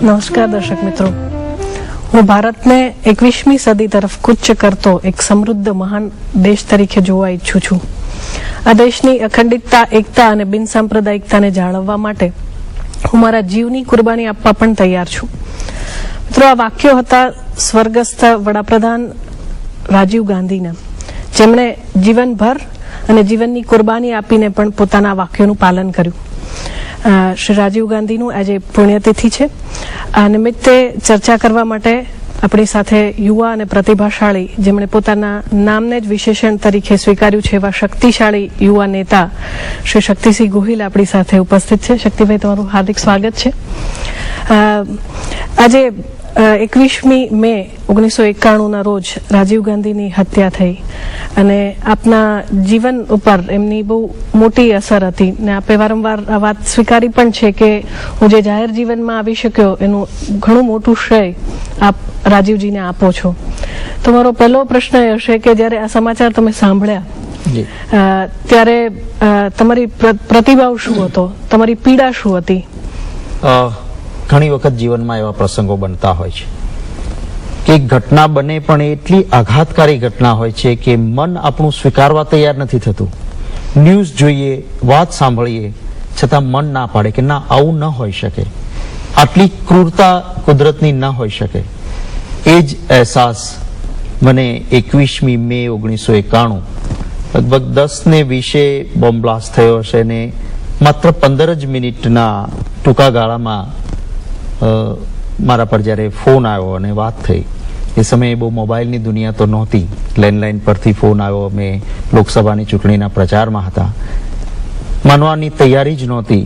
નમસ્કાર દર્શક મિત્રો, હું ભારતને 21મી સદી તરફ કૂચ કરતો એક સમૃદ્ધ મહાન દેશ તરીકે જોવા ઈચ્છું છું. આ દેશની અખંડિતતા, એકતા અને બિનસાંપ્રદાયિકતાને જાળવવા માટે હું મારા જીવની કુરબાની આપવા પણ તૈયાર છું. મિત્રો, આ વાક્યો હતા સ્વર્ગસ્થ વડાપ્રધાન રાજીવ ગાંધીના, જેમણે જીવનભર અને જીવનની કુરબાની આપીને પણ પોતાના વાક્યોનું પાલન કર્યું. શ્રી રાજીવ ગાંધીનું આજે પુણ્યતિથિ છે. આ નિમિત્તે ચર્ચા કરવા માટે આપણી સાથે યુવા અને પ્રતિભાશાળી, જેમણે પોતાના નામને જ વિશેષણ તરીકે સ્વીકાર્યું છે એવા શક્તિશાળી યુવા નેતા શ્રી શક્તિસિંહ ગોહિલ આપણી સાથે ઉપસ્થિત છે. શક્તિભાઈ, તમારું હાર્દિક સ્વાગત છે. આજે 21મી મે 1991ના રોજ રાજીવ ગાંધીની હત્યા થઈ અને આપના જીવન ઉપર એમની બહુ મોટી અસર હતી ને આપે વારંવાર આ વાત સ્વીકારી પણ છે કે હું જે જાહેર જીવનમાં આવી શક્યો એનું ઘણું મોટું શ્રેય આપ રાજીવજીને આપો છો. તો મારો પહેલો પ્રશ્ન એ હશે કે જ્યારે આ સમાચાર તમે સાંભળ્યા ત્યારે તમારી પ્રતિભાવ શું હતો, તમારી પીડા શું હતી? ઘણી વખત જીવનમાં એવા પ્રસંગો બનતા હોય છે કે એક ઘટના બને પણ એટલી આઘાતકારી ઘટના હોય છે કે મન આપણું સ્વીકારવા તૈયાર નથી થતું. ન્યૂઝ જોઈએ, વાત સાંભળીએ, છતાં મન ના પાડે કે ના, આવું ન હોઈ શકે, આટલી ક્રૂરતા કુદરતની ન હોઈ શકે. એ જ અહેસાસ મને 21મી મે 1991 લગભગ 10:20 બોમ્બ બ્લાસ્ટ થયો હશે ને માત્ર 15 જ મિનિટના ટૂંકા ગાળામાં મારા પર જ્યારે ફોન આવ્યો અને વાત થઈ. એ સમયે બહુ મોબાઈલની દુનિયા તો નહોતી. લેન્ડલાઇન પરથી ફોન આવ્યો. અમે લોકસભાની ચૂંટણીના પ્રચારમાં હતા. માનવાની તૈયારી જ નહોતી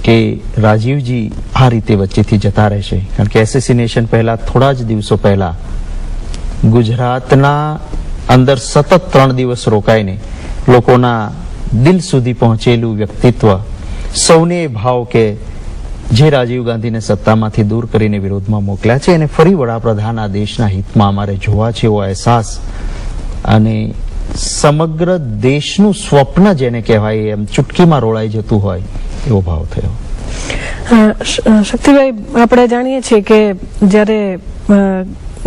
કે રાજીવજી આ રીતે વચ્ચેથી જતા રહેશે. કારણ કે એસેસિનેશન પહેલા, થોડા જ દિવસો પહેલા ગુજરાતના અંદર સતત 3 દિવસ રોકાઈને લોકોના દિલ સુધી પહોંચેલું વ્યક્તિત્વ, સૌને ભાવ કે જે રાજીવ ગાંધીને સત્તામાંથી દૂર કરીને વિરોધમાં મોકલ્યા છે અને ફરી વડાપ્રધાન આ દેશના હિતમાં અમારે જોવા છે, એવો અહેસાસ અને સમગ્ર દેશનું સ્વપ્ન જેને કહેવાય એમ ચૂટકીમાં રોળાઈ જતું હોય એવો ભાવ થયો. શક્તિભાઈ, આપણે જાણીએ છીએ કે જ્યારે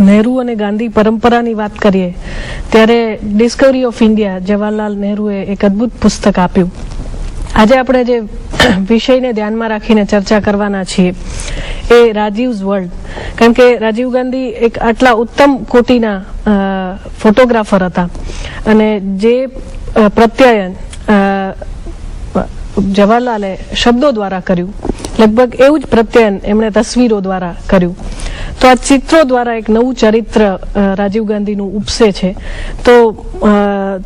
નહેરુ અને ગાંધી પરંપરાની વાત કરીએ ત્યારે ડિસ્કવરી ઓફ ઇન્ડિયા, જવાહરલાલ નહેરુએ એક અદ્ભુત પુસ્તક આપ્યું. આજે આપણે જે વિષયને ધ્યાનમાં રાખીને ચર્ચા કરવાના છીએ એ રાજીવ્સ વર્લ્ડ. કારણ કે રાજીવ ગાંધી એક આટલા ઉત્તમ કોટીના ફોટોગ્રાફર હતા અને જે પ્રત્યાયન જવાહરલાલે શબ્દો દ્વારા કર્યું, લગભગ એવું જ પ્રત્યાયન એમણે તસવીરો દ્વારા કર્યું. તો આ ચિત્રો દ્વારા એક નવું ચરિત્ર રાજીવ ગાંધીનું ઉપસે છે. તો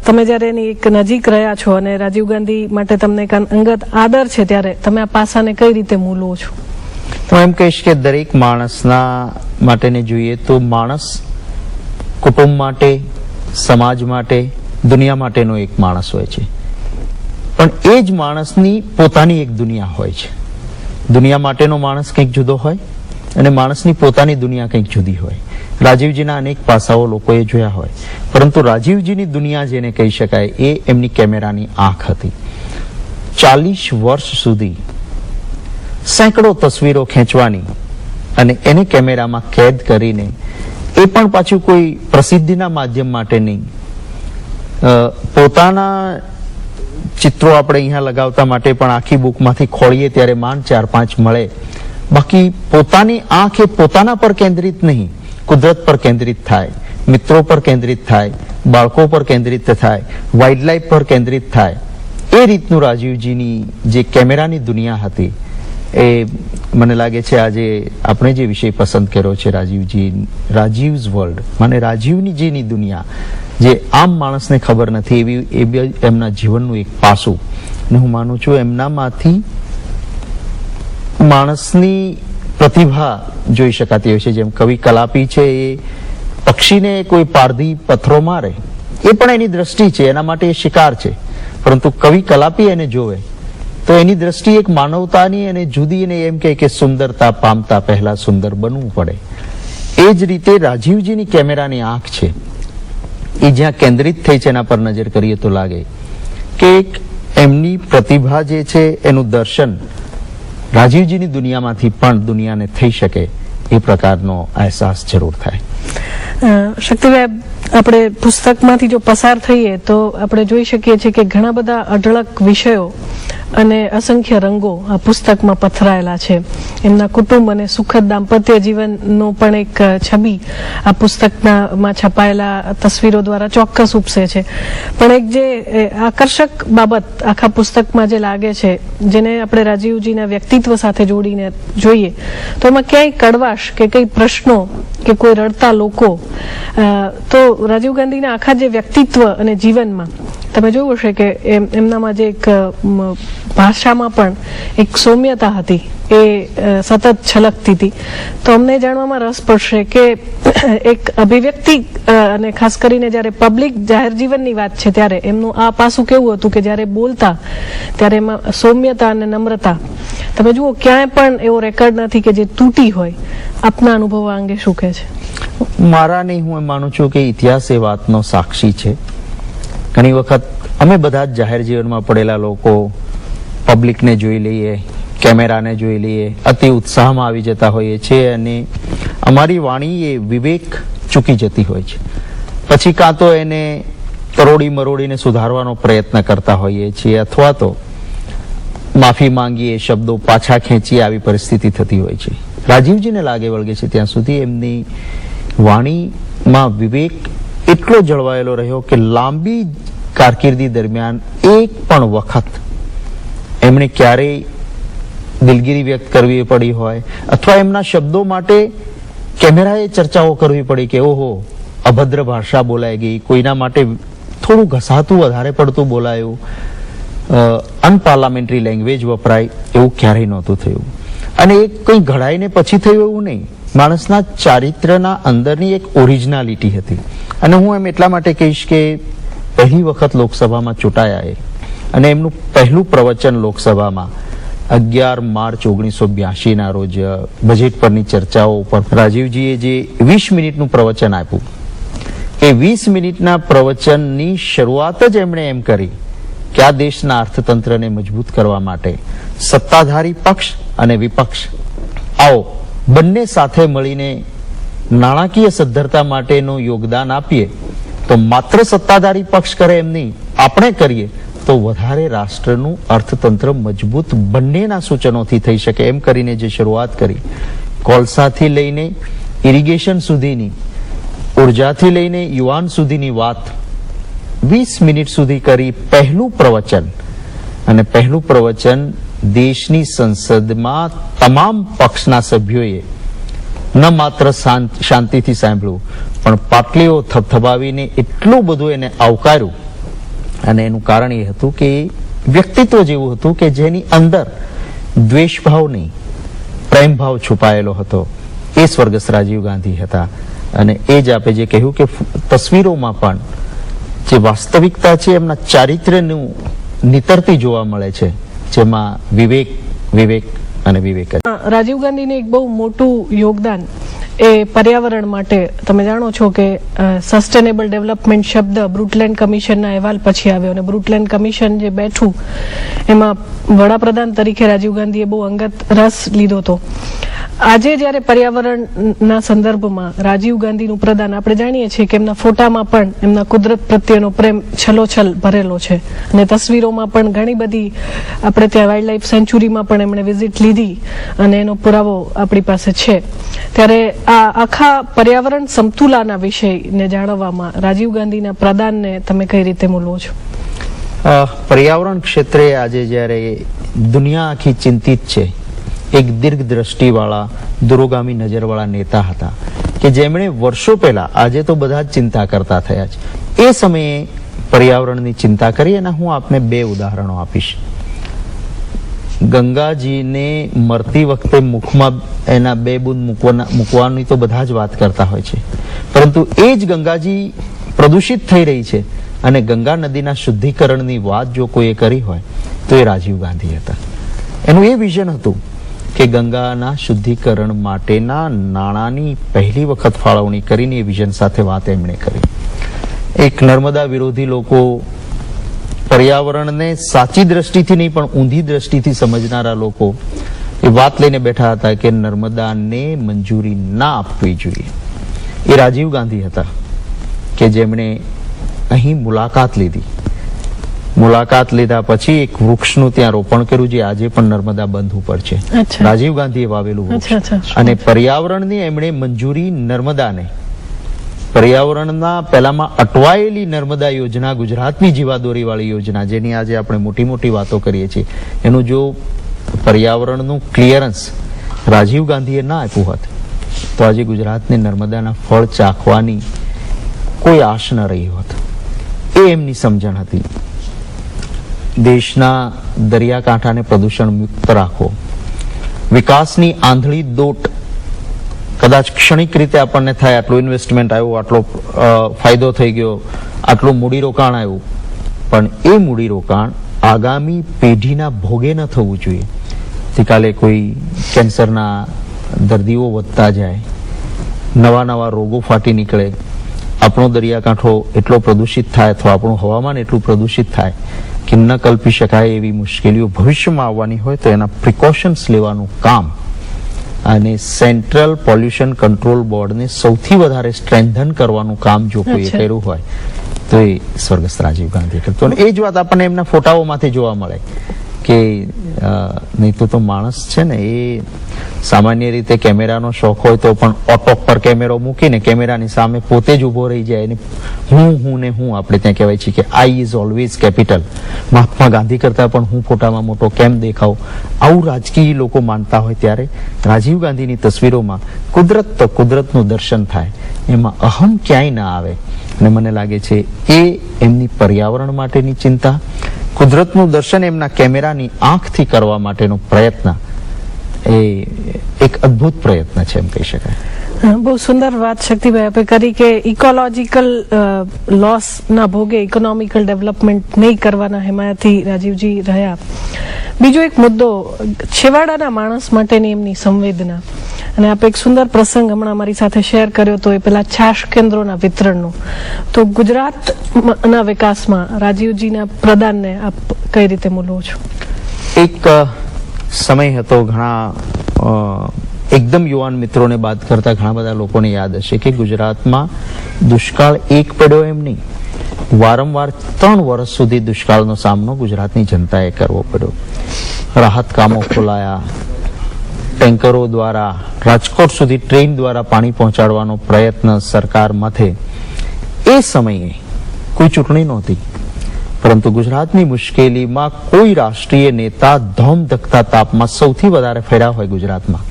તમે જ્યારે એની એક નજીક રહ્યા છો અને રાજીવ ગાંધી માટે તમને એક અંગત આદર છે, ત્યારે તમે આ પાસાને કઈ રીતે મૂલો છો? હું એમ કહીશ કે દરેક માણસના માટેને જોઈએ તો માણસ કુટુંબ માટે, સમાજ માટે, દુનિયા માટેનો એક માણસ હોય છે. પણ એ જ માણસની પોતાની એક દુનિયા હોય છે. દુનિયા માટેનો માણસ કંઈક જુદો હોય અને માણસની પોતાની દુનિયા કંઈક જુદી હોય. રાજીવજીના અનેક પાસાઓ લોકોએ જોયા હોય, પરંતુ રાજીવજીની દુનિયા જેને કહી શકાય એ એમની કેમેરાની આંખ હતી. 40 વર્ષ સુધી સેંકડો તસવીરો ખેંચવાની અને એને કેમેરામાં કેદ કરીને, એ પણ પાછું કોઈ પ્રસિદ્ધિના માધ્યમ માટે નહીં, પોતાના ચિત્રો આપણે અહીંયા લગાવતા માટે પણ આખી બુકમાંથી ખોળીએ ત્યારે માંડ 4-5 મળે. બાકી પોતાની આંખ એ પોતાના પર કેન્દ્રિત નહીં, કુદરત પર કેન્દ્રિત થાય, મિત્રો પર કેન્દ્રિત થાય, બાળકો પર કેન્દ્રિત થાય, વાઇલ્ડ લાઈફ પર કેન્દ્રિત થાય. એ રીતનું રાજીવજીની જે કેમેરાની દુનિયા હતી એ મને લાગે છે આજે આપણે જે વિષય પસંદ કર્યો છે રાજીવ્સ વર્લ્ડ, મને રાજીવની જેની દુનિયા જે આમ માણસને ખબર નથી એવી એ એમના જીવનનું એક પાસું. અને હું માનું છું એમનામાંથી માણસની પ્રતિભા જોઈ શકાતી હોય છે. જેમ કવિ કલાપી છે, એ પક્ષીને કોઈ પારધી પથ્થરો મારે એ પણ એની દ્રષ્ટિ છે, એના માટે એ શિકાર છે. પરંતુ કવિ કલાપી એને જોવે તો એની દ્રષ્ટિ એક માનવતાની અને જુદી, ને એમ કે સુંદરતા પામતા પહેલા સુંદર બનવું પડે. એ જ રીતે રાજીવજીની કેમેરાની આંખ છે, એ જ્યાં કેન્દ્રિત થઈ છે એના પર નજર કરીએ તો લાગે કે એક એમની પ્રતિભા જે છે એનું દર્શન રાજીવજીની દુનિયામાંથી પણ દુનિયાને થઈ શકે એ પ્રકારનો અહેસાસ જરૂર થાય. શક્તિભાઈ, આપણે પુસ્તકમાંથી જો પસાર થઈએ તો આપણે જોઈ શકીએ છીએ કે ઘણા બધા અઢળક વિષયો અને અસંખ્ય રંગો આ પુસ્તકમાં પથરાયેલા છે. એમના કુટુંબ અને સુખદ દાંપત્ય જીવનનો પણ એક છબી આ પુસ્તકમાં છપાયેલા તસવીરો દ્વારા ચોક્કસ ઉપસે છે. પણ એક જે આકર્ષક બાબત આખા પુસ્તકમાં જે લાગે છે, જેને આપણે રાજીવજીના વ્યક્તિત્વ સાથે જોડીને જોઈએ તો એમાં ક્યાંય કડવાશ કે કઈ પ્રશ્નો કે કોઈ રડતા લોકો, તો રાજીવ ગાંધીના આખા જે વ્યક્તિત્વ અને જીવનમાં તમે જોયું હશે કે એમનામાં જે એક ભાષામાં પણ એક સૌમ્યતા હતી એ સતત છલકતી હતી. તો અમને જાણવામાં રસ પડશે કે એક અભિવ્યક્તિ અને ખાસ કરીને જ્યારે પબ્લિક જાહેર જીવનની વાત છે ત્યારે એમનું આ પાસું કેવું હતું કે જ્યારે બોલતા ત્યારે એમાં સૌમ્યતા અને નમ્રતા તમે જુઓ ક્યાંય પણ એવો રેકોર્ડ નથી કે જે તૂટી હોય. આપના અનુભવ અંગે શું કહે છે? મારા નહીં, હું એમ માનું છું કે ઇતિહાસ એ વાતનો સાક્ષી છે. ઘણી વખત અમે બધા જ જાહેર જીવનમાં પડેલા લોકો પબ્લિકને જોઈ લઈએ, કેમેરાને જોઈ લઈએ, અતિ ઉત્સાહમાં આવી જતા હોઈએ છીએ અને અમારી વાણી એ વિવેક ચૂકી જતી હોય છે. પછી કાં તો એને તરોડી મરોડીને સુધારવાનો પ્રયત્ન કરતા હોઈએ છીએ અથવા તો માફી માંગીએ, શબ્દો પાછા ખેંચીએ, આવી પરિસ્થિતિ થતી હોય છે. રાજીવજીને લાગે વળગે છે ત્યાં સુધી એમની વાણીમાં વિવેક એટલો જળવાયેલો રહ્યો કે લાંબી કારકિર્દી દરમિયાન એક પણ વખત એમણે ક્યારેય દિલગીરી વ્યક્ત કરવી પડી હોય અથવા એમના શબ્દો માટે કેમેરાએ ચર્ચાઓ કરવી પડી કે ઓહો અભદ્ર ભાષા બોલાઈ ગઈ, કોઈના માટે થોડું ઘસાતું વધારે પડતું બોલાયું, અનપાર્લામેન્ટરી લેંગ્વેજ વપરાય, એવું ક્યારેય નહોતું થયું. અને એ કંઈ ઘડાઈને પછી થયું એવું નહીં, માણસના ચારિત્રના અંદરની એક ઓરિજિનાલિટી હતી. અને હું એમ એટલા માટે કહીશ કે પહેલી વખત લોકસભામાં ચૂંટાયા એ અને એમનું પહેલું પ્રવચન લોકસભામાં 11 માર્ચ 1982 ના રોજ બજેટ પરની ચર્ચાઓ ઉપર રાજીવજીએ જે 20 મિનિટનું પ્રવચન આપ્યું, એ 20 મિનિટના પ્રવચનની શરૂઆત જ એમણે એમ કરી કે આ દેશના અર્થતંત્રને મજબૂત કરવા માટે સત્તાધારી પક્ષ અને વિપક્ષ આવો બંને સાથે મળીને નાણાકીય સદ્ધરતા માટેનું યોગદાન આપીએ તો માત્ર સત્તાધારી પક્ષ કરે એમ નહીં, આપણે કરીએ તો વધારે રાષ્ટ્રનું અર્થતંત્ર મજબૂત બંનેના સૂચનોથી થઈ શકે એમ કરીને જે શરૂઆત કરી, કોલસાથી લઈને ઇરિગેશન સુધીની, ઉર્જાથી લઈને યુવાન સુધીની વાત 20 મિનિટ સુધી કરી પહેલું પ્રવચન. અને પહેલું પ્રવચન દેશની સંસદમાં તમામ પક્ષના સભ્યોએ ન માત્ર શાંતિથી સાંભળ્યું પણ પાટલીઓ થપથપાવીને એટલું બધું એને આવકાર્યું. અને એનું કારણ એ હતું કે વ્યક્તિત્વ જેવું હતું કે જેની અંદર દ્વેષભાવ નહીં, પ્રેમભાવ છુપાયેલો હતો. એ સ્વર્ગસ્થ રાજીવ ગાંધી હતા. અને એ જ આપે જે કહ્યું કે તસવીરોમાં પણ જે વાસ્તવિકતા છે એમના ચારિત્ર્યનું નિતરતી જોવા મળે છે, જેમાં વિવેક વિવેક અને વિવેક. રાજીવ ગાંધીને એક બહુ મોટું યોગદાન એ પર્યાવરણ માટે તમે જાણો છો કે સસ્ટેનેબલ ડેવલપમેન્ટ શબ્દ બ્રુટલેન્ડ કમિશનના અહેવાલ પછી આવ્યો અને બ્રુટલેન્ડ કમિશન જે બેઠું એમાં વડાપ્રધાન તરીકે રાજીવ ગાંધીએ બહુ અંગત રસ લીધો હતો. આજે જ્યારે પર્યાવરણના સંદર્ભમાં રાજીવ ગાંધીનું પ્રદાન આપણે જાણીએ છીએ કે એમના ફોટામાં પણ એમના કુદરત પ્રત્યેનો પ્રેમ છલોછલ ભરેલો છે અને તસવીરોમાં પણ ઘણી બધી આપણે ત્યાં વાઇલ્ડ લાઈફ સેન્ચુરીમાં પણ એમણે વિઝિટ લીધી અને એનો પુરાવો આપણી પાસે છે. ત્યારે આ આખા પર્યાવરણ સમતુલાના વિષયને જાણવામાં રાજીવ ગાંધીના પ્રદાનને તમે કઈ રીતે મૂલવો છો? પર્યાવરણ ક્ષેત્રે આજે જ્યારે દુનિયા આખી ચિંતિત છે, એક દીર્ઘ દ્રષ્ટિવાળા દૂરોગામી નજરવાળા નેતા હતા કે જેમણે વર્ષો પહેલા, આજે તો બધા જ ચિંતા કરતા થયા છે, એ સમયે પર્યાવરણની ચિંતા કરી. અને હું આપને 2 ઉદાહરણો આપીશ. ગંગાજીને મરતી વખતે મુખમાં એના 2 બૂંદ મૂકવાની તો બધા જ વાત કરતા હોય છે, પરંતુ એ જ ગંગાજી પ્રદૂષિત થઈ રહી છે અને ગંગા નદીના શુદ્ધિકરણની વાત જો કોઈએ કરી હોય તો એ રાજીવ ગાંધી હતા. એનું એ વિઝન હતું કે ગંગાના શુદ્ધિકરણ માટેના નાણાંની પહેલી વખત ફાળવણી કરીને એ વિઝન સાથે વાત એમણે કરી. એક નર્મદા વિરોધી લોકો, પર્યાવરણને સાચી દ્રષ્ટિથી નહીં પણ ઊંધી દ્રષ્ટિથી સમજનારા લોકો એ વાત લઈને બેઠા હતા કે નર્મદાને મંજૂરી ના આપવી જોઈએ. એ રાજીવ ગાંધી હતા કે જેમણે અહીં મુલાકાત લીધી. મુલાકાત લીધા પછી એક વૃક્ષનું ત્યાં રોપણ કર્યું જે આજે પણ નર્મદા બંધ ઉપર છે. અચ્છા. રાજીવ ગાંધીએ વાવેલું અચ્છા, વૃક્ષ. અચ્છા. અને પર્યાવરણની એમણે મંજૂરી નર્મદાને, પર્યાવરણના પહેલામાં અટવાયેલી નર્મદા યોજના, ગુજરાતની જીવાદોરી વાળી યોજના જેની આજે આપણે મોટી મોટી વાતો કરીએ છીએ, એનું જો પર્યાવરણનું ક્લિયરન્સ રાજીવ ગાંધીએ ના આપ્યું હોત તો આજે ગુજરાતને નર્મદાના ફળ ચાખવાની કોઈ આશ ન રહી હોત. એ એમની સમજણ હતી. દેશના દરિયાકાંઠાને પ્રદૂષણ મુક્ત રાખવો, વિકાસની આંધળી દોટ કદાચ ક્ષણિક રીતે આપણને થાય, આટલું ઇન્વેસ્ટમેન્ટ આવ્યું, આટલો ફાયદો થઈ ગયો, આટલું મૂડીરોકાણ આવ્યું, પણ એ મૂડીરોકાણ આગામી પેઢીના ભોગે ન થવું જોઈએ. આવતીકાલે કોઈ કેન્સરના દર્દીઓ વધતા જાય, નવા નવા રોગો ફાટી નીકળે, આપણો દરિયાકાંઠો એટલો પ્રદૂષિત થાય અથવા આપણું હવામાન એટલું પ્રદૂષિત થાય કે ન કલ્પી શકાય એવી મુશ્કેલીઓ ભવિષ્યમાં આવવાની હોય તો એના પ્રિકોશન્સ લેવાનું કામ અને સેન્ટ્રલ પોલ્યુશન કંટ્રોલ બોર્ડને સૌથી વધારે સ્ટ્રેન્થન કરવાનું કામ જો કોઈએ કર્યું હોય તો એ સ્વર્ગસ્થ રાજીવ ગાંધી કરતો. અને એ જ વાત આપણને એમના ફોટાઓમાંથી જોવા મળે કે નહીં તો માણસ છે ને એ સામાન્ય રીતે કેમેરાનો શોખ હોય તો પણ ઓટો પર કેમેરો મૂકીને કેમેરાની સામે પોતે જ ઉભો રહી જાય અને હું આપણે ત્યાં કહેવાય છે કે આઈ is always capital. Mahatma Gandhi કરતા પણ હું ફોટામાં મોટો કેમ દેખાવ, આવું રાજકીય લોકો માનતા હોય ત્યારે રાજીવ ગાંધીની તસવીરોમાં કુદરત તો કુદરતનું દર્શન થાય, એમાં અહમ ક્યાંય ના આવે. અને મને લાગે છે એ એમની પર્યાવરણ માટેની ચિંતા, કુદરતનું દર્શન એમના કેમેરાની આંખથી કરવા માટેનો પ્રયત્ન એ એક અદ્ભુત પ્રયત્ન છે એમ કહી શકાય. બહુ સુંદર વાત શક્તિભાઈ આપે કરી કે ઇકોલોજીકલ લોસ ના ભોગે ઇકોનોમિકલ ડેવલપમેન્ટ નહીં કરવાના હિમાયતી રાજીવજી રહ્યા. બીજો એક મુદ્દો છેવાડાના માણસ માટેની એમની સંવેદના, અને આપે એક સુંદર પ્રસંગ હમણાં અમારી સાથે શેર કર્યો તો એ પેલા છાશ કેન્દ્રોના વિતરણનો. તો ગુજરાતના વિકાસમાં રાજીવજીના પ્રદાનને આપ કઈ રીતે મૂલવો છો? એક સમય હતો, ઘણા એકદમ યુવાન મિત્રોને બાદ કરતા ઘણા બધા લોકોને યાદ હશે કે ગુજરાતમાં દુષ્કાળ એક પડ્યો એમ નહીં, વારંવાર 3 વર્ષ સુધી દુષ્કાળનો સામનો ગુજરાતની જનતાએ કરવો પડ્યો. રાહત કામો ખોલાયા, ટેન્કરો દ્વારા રાજકોટ સુધી ટ્રેન દ્વારા પાણી પહોંચાડવાનો પ્રયત્ન સરકાર માથે. એ સમયે કોઈ ચૂંટણી નહોતી, પરંતુ ગુજરાતની મુશ્કેલીમાં કોઈ રાષ્ટ્રીય નેતા ધોમ ધકતા તાપમાં સૌથી વધારે ફેર્યા હોય ગુજરાતમાં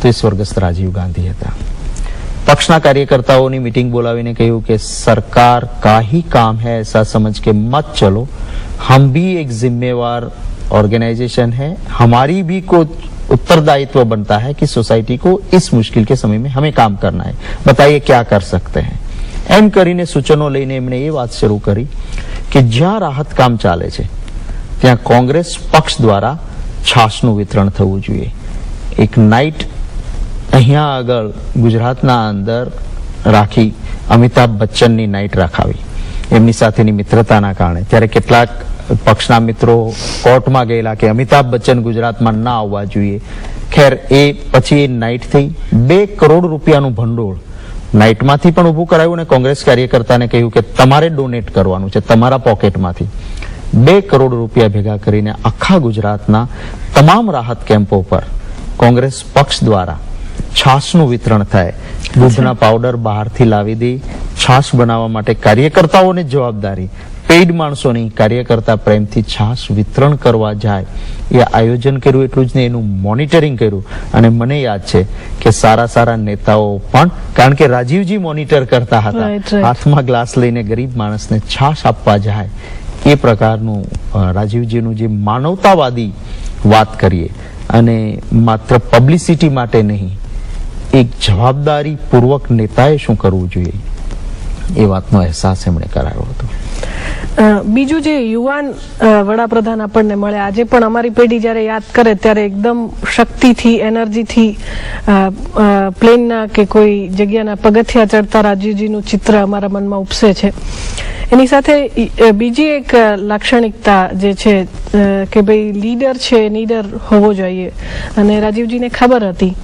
તો એ સ્વર્ગસ્થ રાજીવ ગાંધી હતા. પક્ષના કાર્યકર્તાઓની મીટિંગ બોલાવીને કહ્યું કે સરકાર का ही काम है ऐसा समझ के मत चलो, हम भी एक जिम्मेवार ऑर्गेनाइजेशन है, हमारी भी कुछ उत्तरदायित्व बनता है कि सोसाइटी को इस मुश्किल के समय में हमें काम करना है, बताइए क्या कर सकते हैं. એમ કરીને સૂચનો લઈને એમણે એ વાત શરૂ કરી કે જ્યાં રાહત કામ ચાલે છે ત્યાં કોંગ્રેસ પક્ષ દ્વારા છાશનું વિતરણ થવું જોઈએ. એક નાઇટ અહીંયા આગળ ગુજરાતના અંદર રાખી અમિતાભ બચ્ચનની નાઇટ રાખાવી એમની સાથેની મિત્રતાના કારણે. ત્યારે કેટલાક પક્ષના મિત્રો કોર્ટમાં ગયેલા કે અમિતાભ બચ્ચન ગુજરાતમાં ના આવવા જોઈએ. ખેર એ પછી એ નાઇટ થઈ 2 કરોડ રૂપિયાનું ભંડોળ નાઇટમાંથી પણ ઉભું કરાયું અને કોંગ્રેસ કાર્યકર્તાને કહ્યું કે તમારે ડોનેટ કરવાનું છે તમારા પોકેટમાંથી. 2 કરોડ રૂપિયા ભેગા કરીને આખા ગુજરાતના તમામ રાહત કેમ્પો પર કોંગ્રેસ પક્ષ દ્વારા છાશનું વિતરણ થાય. દૂધના પાવડર બહારથી લાવી દે, છાશ બનાવવા માટે કાર્યકર્તાઓને જવાબદારી, પેઇડ માણસોની કાર્યકર્તા પ્રેમથી છાશ વિતરણ કરવા જાય એ આયોજન કર્યું. એટલું જ નહીં, એનું મોનિટરિંગ કર્યું. અને મને યાદ છે કે સારા નેતાઓ પણ, કારણ કે રાજીવજી મોનિટર કરતા હતા, હાથમાં ગ્લાસ લઈને ગરીબ માણસને છાશ આપવા જાય. એ પ્રકારનું રાજીવજીનું જે માનવતાવાદી વાત કરીએ અને માત્ર પબ્લિસિટી માટે નહીં, એક જવાબદારી પૂર્વક નેતાએ શું કરવું જોઈએ એ વાતનો અહેસાસ એમણે કરાયો હતો. બીજું જે યુવાન વડાપ્રધાન આપણને મળે, આજે પણ અમારી પેઢી જયારે યાદ કરે ત્યારે એકદમ શક્તિથી, એનર્જીથી પ્લેનના કે કોઈ જગ્યાના પગથિયા ચડતા રાજીવજીનું ચિત્ર અમારા મનમાં ઉપસે છે. એની સાથે બીજી એક લાક્ષણિકતા જે છે કે ભાઈ લીડર છે નીડર હોવો જોઈએ, અને રાજીવજીને ખબર હતી.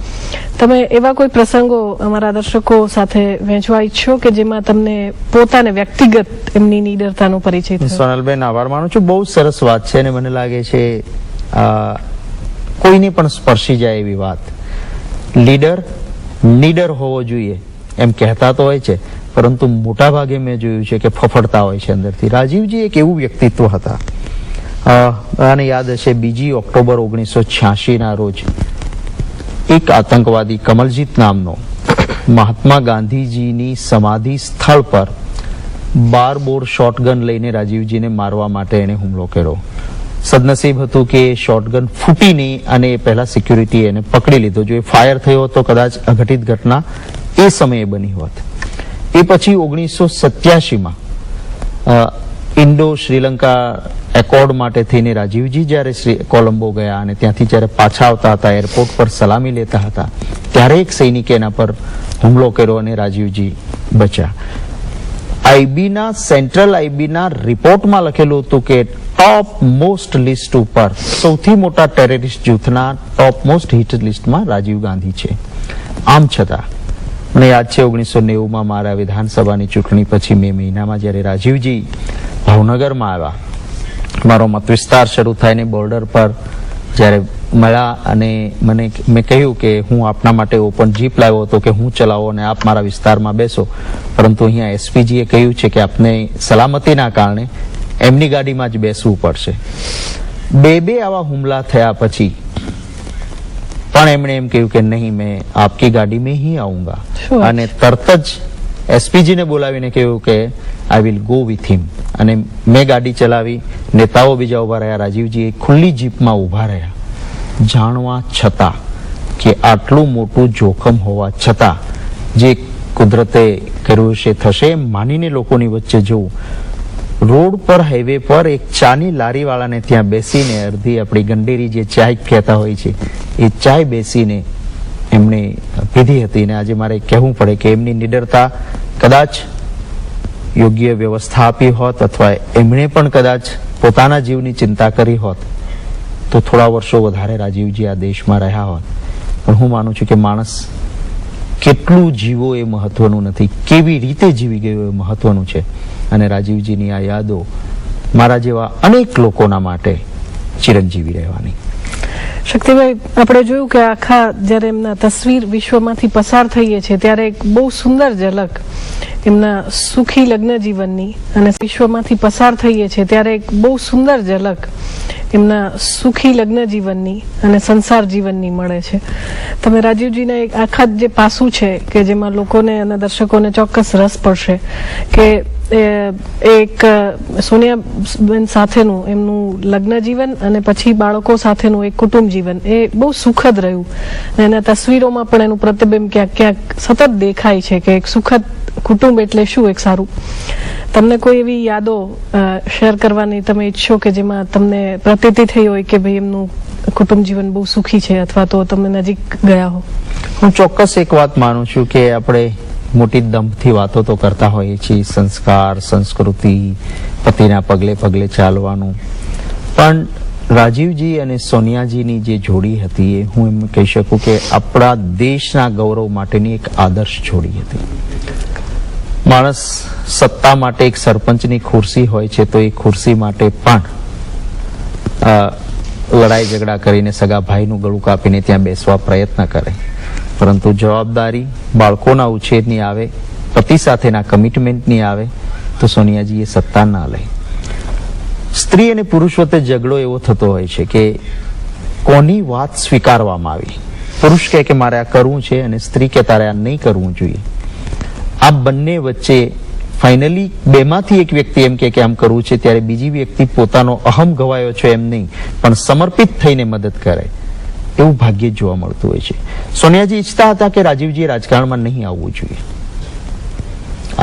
તમે એવા કોઈ પ્રસંગો અમારા દર્શકો સાથે વહેંચવા ઈચ્છો કે જેમાં તમને પોતાને વ્યક્તિગત એમની નીડરતાનો પરિચય થયો? સોનલબેન, આભાર માનું છું. બહુ સરસ વાત છે અને મને લાગે છે કોઈને પણ સ્પર્શી જાય એવી વાત. લીડર નીડર હોવો જોઈએ એમ કહેતા તો હોય છે, પરંતુ મોટા ભાગે મેં જોયું છે કે ફફડતા હોય છે અંદરથી. રાજીવજી એક એવું વ્યક્તિત્વ હતા. આને યાદ હશે, 2 ઓક્ટોબર 1986 ના રોજ એક આતંકવાદી કમલજીત નામનો મહાત્મા ગાંધીજીની સમાધિ સ્થળ પર 12 બોર શોટગન લઈને રાજીવજીને મારવા માટે એને હુમલો કર્યો. સદનસીબ હતું કે શોટગન ફૂટી નહીં અને એ પહેલા સિક્યુરિટી એને પકડી લીધો. જો એ ફાયર થયો તો કદાચ અઘટિત ઘટના એ સમયે બની હોત. એ પછી 1987માં ઇન્ડો શ્રીલંકા એકોર્ડ માટે થઈને રાજીવજી જ્યારે કોલંબો ગયા અને ત્યાંથી જ્યારે પાછા આવતા હતા, એરપોર્ટ પર સલામી લેતા હતા, ત્યારે એક સૈનિકે એના પર હુમલો કર્યો અને રાજીવજી બચ્યા. આઈબીના સેન્ટ્રલ આઈબીના રિપોર્ટમાં લખેલું હતું કે ટોપ મોસ્ટ લિસ્ટ ઉપર સૌથી મોટા ટેરરિસ્ટ જૂથના ટોપ મોસ્ટ હિટ લિસ્ટમાં રાજીવ ગાંધી છે. આમ છતાં મને યાદ છે 1990માં મારા વિધાનસભાની ચૂંટણી પછી મે મહિનામાં જ્યારે રાજીવજી ભાવનગરમાં આવ્યા, મારો મત વિસ્તાર શરૂ થાય ને બોર્ડર પર જ્યારે મળ્યા અને મેં કહ્યું કે હું આપના માટે ઓપન જીપ લાવ્યો હતો કે હું ચલાવો અને આપ મારા વિસ્તારમાં બેસો, પરંતુ અહીંયા એસપીજીએ કહ્યું છે કે આપને સલામતીના કારણે એમની ગાડીમાં જ બેસવું પડશે. બે આવા હુમલા થયા પછી પણ એમણે એમ કહ્યું કે નહીં, મેં આપકી ગાડી में ही आऊंगा, અને તરત જ એસપીજીને બોલાવીને કહ્યું કે I will go with him. અને મેં ગાડી ચલાવી, નેતાઓ બીજા ઉભા રહ્યા, રાજીવજી એક ખુલ્લી જીપમાં ઉભા રહ્યા, જાણવા છતાં કે આટલું મોટું જોખમ હોવા છતાં જે કુદરતે કર્યું છે થશે એમ માનીને લોકોની વચ્ચે જવું. રોડ પર હાઈવે પર એક ચાની લારીવાળાને ત્યાં બેસીને અડધી આપણી ગંડેરી જે ચાય કહેતા હોય છે એ ચાય બેસીને એમણે પીધી હતી. અને આજે મારે કહેવું પડે કે એમની નિડરતા કદાચ યોગ્ય વ્યવસ્થા આપી હોત અથવા એમણે પણ કદાચ પોતાના જીવની ચિંતા કરી હોત તો થોડા વર્ષો વધારે રાજીવજી આ દેશમાં રહ્યા હોત. પણ હું માનું છું કે માણસ કેટલું જીવો એ મહત્વનું નથી, કેવી રીતે જીવી ગયો એ મહત્વનું છે. અને રાજીવજીની આ યાદો મારા જેવા અનેક લોકોના માટે ચિરંજીવી રહેવાની. શક્તિભાઈ, આપણે જોયું કે આખા જ્યારે એમના તસવીર વિશ્વમાંથી પસાર થઈએ છે ત્યારે એક બહુ સુંદર ઝલક એમના સુખી લગ્ન જીવનની, અને વિશ્વમાંથી પસાર થઈએ છે ત્યારે એક બહુ સુંદર ઝલક એમના સુખી લગ્ન જીવનની અને સંસાર જીવનની મળે છે. તમે રાજીવજીના એક આખા જે પાસું છે કે જેમાં લોકોને અને દર્શકોને ચોક્કસ રસ પડશે કે એક સોનિયાબેન સાથેનું એમનું લગ્ન જીવન અને પછી બાળકો સાથેનું એક કુટુંબ જીવન એ બહુ સુખદ રહ્યું. અને એના તસવીરોમાં પણ એનું પ્રતિબિંબ ક્યાંક ક્યાંક સતત દેખાય છે કે એક સુખદ કુટુંબ એટલે શું એક સારું. તમને કોઈ એવી યાદો શેર કરવાની તમે ઈચ્છો કે જેમાં તમને પ્રતીતિ થઈ હોય કે ભાઈ એમનું કુટુંબ જીવન બહુ સુખી છે, અથવા તો તમે નજીક ગયા હો? હું ચોક્કસ એક વાત માનું છું કે આપણે મોટી દંભથી વાતો તો કરતા હોઈએ છીએ, સંસ્કાર, સંસ્કૃતિ, પતિના પગલે પગલે ચાલવાનું, પણ રાજીવજી અને સોનિયાજીની જે જોડી હતી એ હું એમ કહી શકું કે આપણા દેશના ગૌરવ માટેની એક આદર્શ જોડી હતી. માણસ સત્તા માટે એક સરપંચની ખુરશી હોય છે તો એ ખુરશી માટે પણ લડાઈ ઝઘડા કરીને સગા ભાઈનું ગળું કાપીને ત્યાં બેસવા પ્રયત્ન કરે, પરંતુ જવાબદારી બાળકોના ઉછેરની આવે, પતિ સાથેના કમિટમેન્ટની આવે તો સોનિયાજી એ સત્તા ના લે. સ્ત્રી અને પુરુષ વચ્ચે ઝઘડો એવો થતો હોય છે કે કોની વાત સ્વીકારવામાં આવી. પુરુષ કહે કે મારે આ કરવું છે અને સ્ત્રી કે તારે આ નહીં કરવું જોઈએ. આ બંને વચ્ચે ફાઇનલી બેમાંથી એક વ્યક્તિ એમ કે આમ કરવું છે ત્યારે બીજી વ્યક્તિ પોતાનો અહમ ગવાયો છે એમ નહીં પણ સમર્પિત થઈને મદદ કરે, એવું ભાગ્યે જ જોવા મળતું હોય છે. સોનિયાજી ઈચ્છતા હતા કે રાજીવજી રાજકારણમાં નહીં આવવું જોઈએ,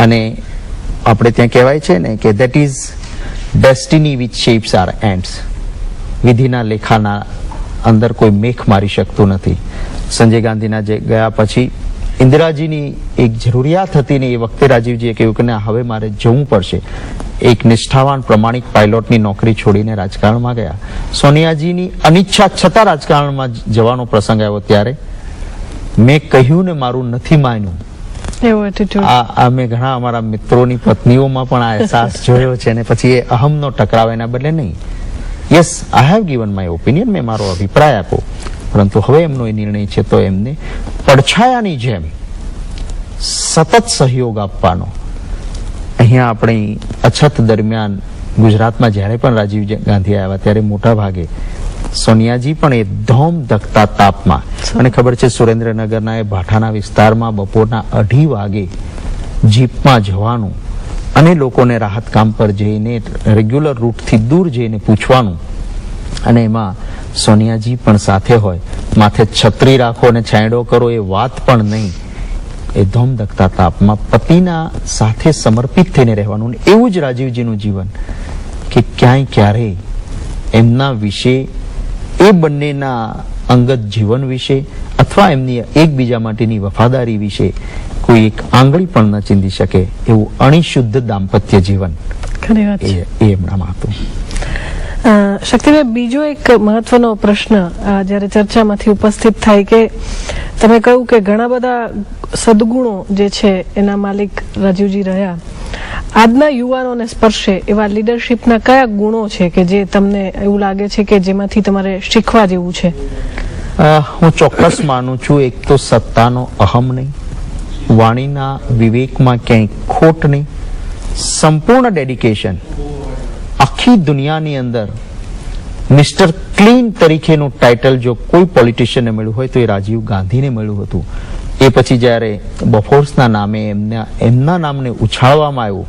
અને આપણે ત્યાં કહેવાય છે ને કે that is destiny which shapes our ends. વિધિના લેખાના અંદર કોઈ મેખ મારી શકતું નથી. સંજય ગાંધીના જે ગયા પછી ઇન્દિરાજીની એક જરૂરિયાત હતી ને એ વખતે રાજીવજીએ કહ્યું કે ના, હવે મારે જવું પડશે. એક નિષ્ઠાવાન પ્રમાણિક પાયલોટની નોકરી છોડીને રાજકારણમાં ગયા. સોનિયાજીની અનિચ્છા છતાં રાજકારણમાં જવાનો પ્રસંગ આવ્યો ત્યારે મેં કહ્યું ને મારું નથી માન્યું. એવો attitude. આ મેં ઘણા અમારા મિત્રોની પત્નીઓમાં પણ આ અહેસાસ જોયો છે. અને પછી એ અહમનો ટકરાવ એના બદલે નહીં. Yes, I have given my opinion, મેં મારો અભિપ્રાય આપ્યો, પરંતુ હવે એમનો એ નિર્ણય છે તો એમને પડછાયાની જેમ સતત સહયોગ આપવાનો. અહીંયા આપણી અછત દરમિયાન ગુજરાતમાં જ્યારે પણ રાજીવ ગાંધી આવ્યા ત્યારે મોટા ભાગે સોનિયાજી પણ એ ધોમ ધકતા તાપમાં, અને ખબર છે સુરેન્દ્રનગરના એ ભાઠાના વિસ્તારમાં બપોરના 2:30 વાગે જીપમાં જવાનું અને લોકોને રાહત કામ પર જઈને રેગ્યુલર રૂટથી દૂર જઈને પૂછવાનું, અને એમાં સોનિયાજી પણ સાથે હોય. માથે છત્રી રાખો અને છાંયડો કરો એ વાત પણ નહીં. એ ધોમધકતા તાપમાં પતિના સાથે સમર્પિત થઈને રહેવાનું. એવું જ રાજીવજીનું જીવન કે ક્યાંય ક્યારેય એમના વિશે, એ બંનેના અંગત જીવન વિશે અથવા એમની એકબીજા માટેની વફાદારી વિશે કોઈ એક આંગળી પણ ન ચીંધી શકે એવું અણિશુદ્ધ દાંપત્ય જીવન ખરી વાત છે. એ એમનામાં હતું. શક્તિભાઈ, બીજો એક મહત્વનો પ્રશ્ન જ્યારે ચર્ચામાંથી ઉપસ્થિત થાય કે તમે કહ્યું કે ઘણા બધા સદગુણો જે છે એના માલિક રાજીવજી રહ્યા. આજના યુવાનોને સ્પર્શે એવા લીડરશીપના કયા ગુણો છે કે જે તમને એવું લાગે છે કે જેમાંથી તમારે શીખવા જેવું છે? હું ચોક્કસ માનું છું, એક તો સત્તાનો અહમ નહીં, વાણીના વિવેકમાં ક્યાંય ખોટ નહીં, સંપૂર્ણ ડેડિકેશન. આખી દુનિયાની અંદર મિસ્ટર ક્લીન તરીકેનું ટાઇટલ જો કોઈ પોલિટિશિયનને મળ્યું હોય તો એ રાજીવ ગાંધીને મળ્યું હતું. એ પછી જ્યારે બોફોર્સના નામે એમના નામને ઉછાળવામાં આવ્યું,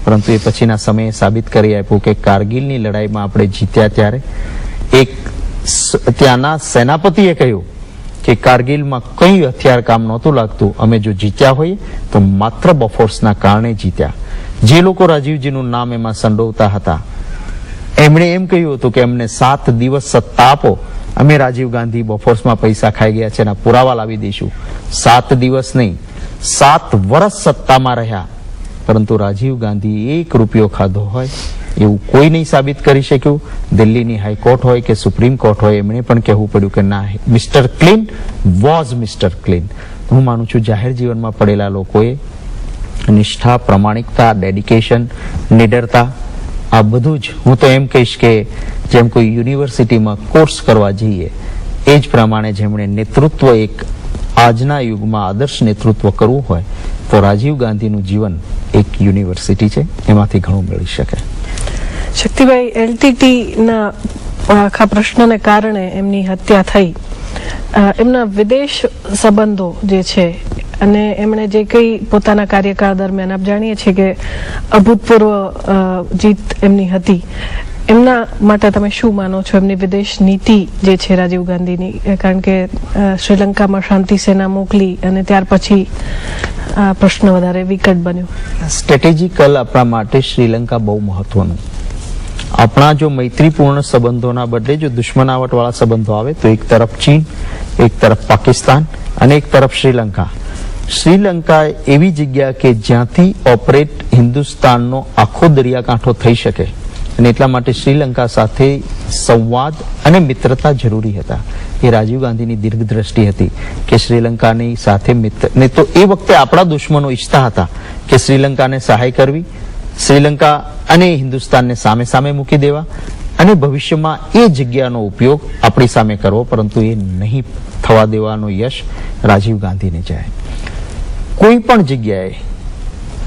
પરંતુ એ પછીના સમયે સાબિત કરી આપ્યું કે કારગિલની લડાઈમાં આપણે જીત્યા ત્યારે એક ત્યાંના સેનાપતિએ કહ્યું કે કારગિલમાં કઈ હથિયાર કામ નહોતું લાગતું, અમે જો જીત્યા હોઈએ તો માત્ર બોફોર્સના કારણે જીત્યા. જે લોકો રાજીવજીનું નામ એમાં સંડોવતા હતા એમણે એમ કહ્યું હતું કે અમને 7 દિવસ સત્તા આપો, અમે રાજીવ ગાંધી બોફોર્સમાં પૈસા ખાઈ ગયા છે એના પુરાવા લાવી દઈશું. 7 દિવસ નહીં, 7 વર્ષ સત્તામાં રહ્યા, પરંતુ રાજીવ ગાંધી 1 રૂપિયો ખાધો હોય એવું કોઈ નહીં સાબિત કરી શક્યું. દિલ્હીની હાઈકોર્ટ હોય કે સુપ્રીમ કોર્ટ હોય, એમણે પણ કહેવું પડ્યું કે ના, mister clean was mister clean. હું માનું છું જાહેર જીવનમાં પડેલા લોકોએ નિષ્ઠા, પ્રમાણિકતા, ડેડિકેશન, નિડરતા, આ બધું જ હું તો એમ કહીશ કે જેમ કોઈ યુનિવર્સિટીમાં કોર્સ કરવા જઈએ એ જ પ્રમાણે જેમણે નેતૃત્વ એક આજના યુગમાં આદર્શ નેતૃત્વ કરવું હોય તો રાજીવ ગાંધીનું જીવન એક યુનિવર્સિટી છે, એમાંથી ઘણું મળી શકે. શક્તિભાઈ, LTTના આખા પ્રશ્નને કારણે એમની હત્યા થઈ. એમના વિદેશ સંબંધો જે છે અને એમણે જે કંઈ પોતાના કાર્યકાળ દરમિયાન આપ જાણીએ છીએ કે અભૂતપૂર્વ જીત એમની હતી, એમના માટે તમે શું માનો છો? એમની વિદેશ નીતિ જે છે રાજીવ ગાંધીની, કારણ કે શ્રીલંકામાં શાંતિ સેના મોકલી અને ત્યાર પછી આ પ્રશ્ન વધારે વિકટ બન્યો. સ્ટ્રેટેજિકલ આપણા માટે શ્રીલંકા બહુ મહત્વનું. આપણા જો મૈત્રીપૂર્ણ સંબંધોના બદલે જો દુશ્મનાવટવાળા સંબંધો આવે તો એક તરફ ચીન, એક તરફ પાકિસ્તાન અને એક તરફ શ્રીલંકા. શ્રીલંકા એવી જગ્યા કે જ્યાંથી ઓપરેટ હિન્દુસ્તાનનો આખો દરિયાકાંઠો થઈ શકે, અને એટલા માટે શ્રીલંકા સાથે સંવાદ અને મિત્રતા જરૂરી હતા. એ રાજીવ ગાંધીની દીર્ઘદ્રષ્ટિ હતી કે શ્રીલંકાની સાથે ને તો એ વખતે આપણા દુશ્મનો ઈચ્છતા હતા કે શ્રીલંકાને સહાય કરવી, શ્રીલંકા અને હિન્દુસ્તાનને સામે સામે મૂકી દેવા અને ભવિષ્યમાં એ જગ્યાનો ઉપયોગ આપણી સામે કરવો, પરંતુ એ નહીં થવા દેવાનો યશ રાજીવ ગાંધીને જાય. કોઈ પણ જગ્યાએ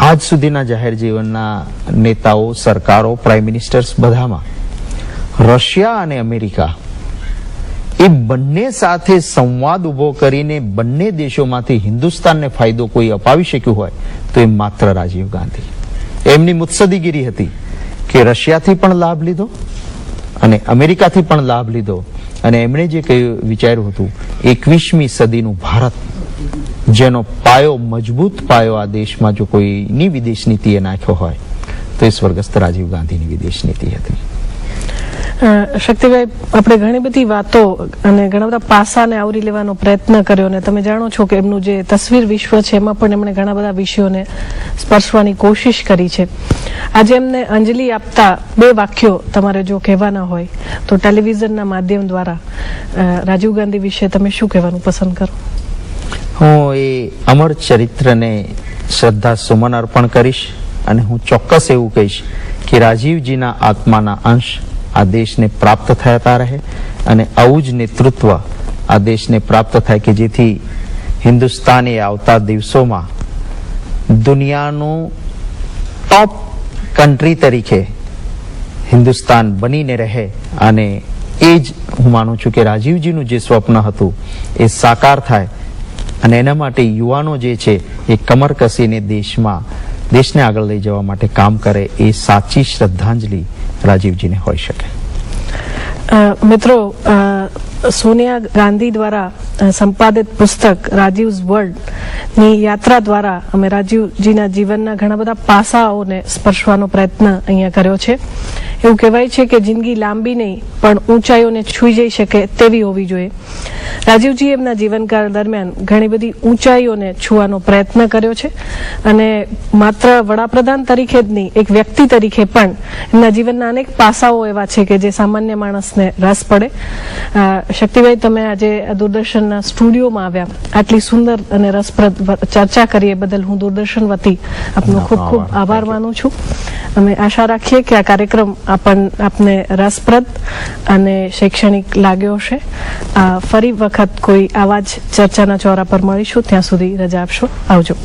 આજ સુધીના જાહેર જીવનના નેતાઓ, સરકારો, પ્રાઇમ મિનિસ્ટર્સ બધામાં રશિયા અને અમેરિકા એ બંને સાથે સંવાદ ઉભો કરીને બંને દેશોમાંથી હિન્દુસ્તાનને ફાયદો કોઈ અપાવી શક્યું હોય તો એ માત્ર રાજીવ ગાંધી. એમની મુત્સદીગીરી હતી કે રશિયાથી પણ લાભ લીધો અને અમેરિકાથી પણ લાભ લીધો, અને એમણે જે કહ્યું વિચાર્યું હતું 21મી સદીનું ભારત, જેનો પાયો, મજબૂત પાયો આ દેશમાં જો કોઈની વિદેશ નીતિએ નાખ્યો હોય તો એ સ્વર્ગસ્થ રાજીવ ગાંધીની વિદેશ નીતિ હતી. શક્તિભાઈ, આપણે ઘણી બધી વાતો અને ઘણા બધા પાસાને આવરી લેવાનો પ્રયત્ન કર્યો અને તમે જાણો છો કે એમનું જે તસવીર વિશ્વ છે એમાં પણ એમણે ઘણા બધા વિષયોને સ્પર્શવાની કોશિશ કરી છે. આજે એમને અંજલિ આપતા 2 વાક્યો તમારે જો કહેવાના હોય તો ટેલિવિઝનના માધ્યમ દ્વારા રાજીવ ગાંધી વિશે તમે શું કહેવાનું પસંદ કરો? હું એ અમર ચરિત્રને શ્રદ્ધા સુમન અર્પણ કરીશ અને હું ચોક્કસ એવું કહીશ કે રાજીવજીના આત્માના અંશ આ દેશને પ્રાપ્ત થતા રહે અને આવું જ નેતૃત્વ આ દેશને પ્રાપ્ત થાય કે જેથી હિન્દુસ્તાન એ આવતા દિવસોમાં દુનિયાનું ટોપ કન્ટ્રી તરીકે હિન્દુસ્તાન બનીને રહે. અને એ જ હું માનું છું કે રાજીવજીનું જે સ્વપ્ન હતું એ સાકાર થાય અને એના માટે યુવાનો જે છે એ કમર કસીને દેશને આગળ લઈ જવા માટે કામ કરે એ સાચી શ્રદ્ધાંજલિ રાજીવજીને હોઈ શકે. મિત્રો, સોનિયા ગાંધી દ્વારા સંપાદિત પુસ્તક રાજીવ્સ વર્લ્ડ ની યાત્રા દ્વારા અમે રાજીવજીના જીવનના ઘણા બધા પાસાઓને સ્પર્શવાનો પ્રયત્ન અહીંયા કર્યો છે. એવું કહેવાય છે કે જિંદગી લાંબી નહીં પણ ઊંચાઈઓને છૂઈ જઈ શકે તેવી હોવી જોઈએ. રાજીવજી એમના જીવનકાળ દરમિયાન ઘણી બધી ઊંચાઈઓને છૂવાનો પ્રયત્ન કર્યો છે અને માત્ર વડાપ્રધાન તરીકે જ નહીં, એક વ્યક્તિ તરીકે પણ એમના જીવનના અનેક પાસાઓ એવા છે કે જે સામાન્ય માણસને રસ પડે. શક્તિભાઈ, તમે આજે દૂરદર્શનના સ્ટુડિયોમાં આવ્યા, આટલી સુંદર અને રસપ્રદ ચર્ચા કરીએ બદલ હું દૂરદર્શન વતી આપનો ખૂબ ખૂબ આભાર માનું છું. અમે આશા રાખીએ કે આ કાર્યક્રમ આપને રસપ્રદ અને શૈક્ષણિક લાગ્યો હશે. ફરી વખત કોઈ આવા જ ચર્ચાના ચોરા પર મળીશું. ત્યાં સુધી રજા આપશો. આવજો.